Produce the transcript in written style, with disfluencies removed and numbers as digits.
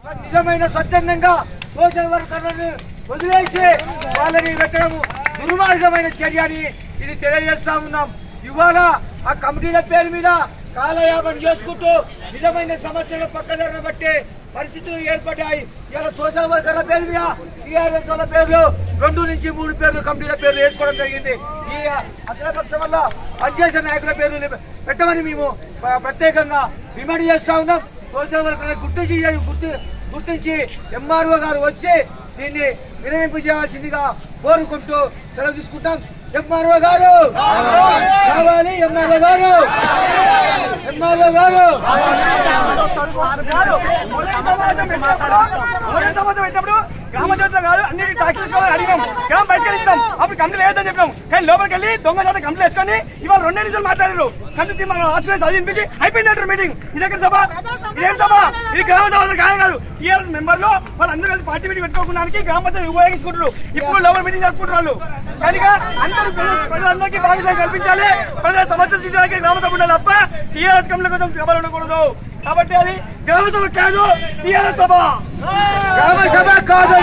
నిజమైన స్వచ్ఛందంగా సోషల్ వర్కర్లను వదిలేసి వాళ్ళని పెట్టడం దుర్మార్గమైన చర్య అని ఇది తెలియజేస్తా ఉన్నాం. ఇవాళ ఆ కమిటీల పేరు మీద కాలయాపన చేసుకుంటూ నిజమైన సమస్యలను పక్కన బట్టే పరిస్థితులు ఏర్పడ్డాయి. ఇలా సోషల్ వర్కర్ల పేరు మీద టీఆర్ఎస్ వాళ్ళ పేర్లు 2 నుంచి 3 పేర్లు కమిటీల పేర్లు వేసుకోవడం జరిగింది. ఈ అగ్రపక్షం వల్ల పనిచేసే నాయకుల పేర్లు పెట్టమని మేము ప్రత్యేకంగా డిమాండ్ చేస్తా ఉన్నాం. సోషల్ వర్కర్లను గుర్తించి ఎంఆర్ఓ గారు వచ్చి దీన్ని విరమింపు చేయాల్సిందిగా కోరుకుంటూ సెలవు తీసుకుంటాం. ఎంఆర్ఓ గారు కావాలి, ఎంఆర్ఓ గారు గ్రామజాతర కాదు అన్ని టాక్సీలు అడిగాం, గ్రామ బహిష్కరించాం. అప్పుడు కంపెనీ లేదని చెప్పినాం. కానీ లోపలికి వెళ్ళి దొంగజాత కంపెనీ వేసుకొని ఇవాళ 2 నిమిషాలు మాట్లాడారు. కంపెనీ మనం హాస్పిటల్ చదివించి అయిపోయిందంటారు మీటింగ్. ఇది ఎక్కడ సభ? ఇదేం సభ? ఇది గ్రామ సభ కాదు. టీఆర్ఎస్ మెంబర్లు వాళ్ళందరూ కలిసి పార్టీ మీటింగ్ పెట్టుకోవడానికి గ్రామ పంచాయతీ ఉపయోగించుకుంటారు. ఇప్పుడు లోపల మీటింగ్ జరుపుకుంటారు. కనుక అందరూ ప్రజలందరికీ భాగస్వామ్యం కల్పించాలి. ప్రజల సమస్యలు తీర్చడానికి గ్రామ సభ ఉండాలి తప్ప టీఆర్ఎస్ కంపెనీ కోసం సభలు ఉండకూడదు. కాబట్టి అది గ్రామ సభ కాదు, టీఆర్ఎస్ సభ. గ్రామ సభ కాదు.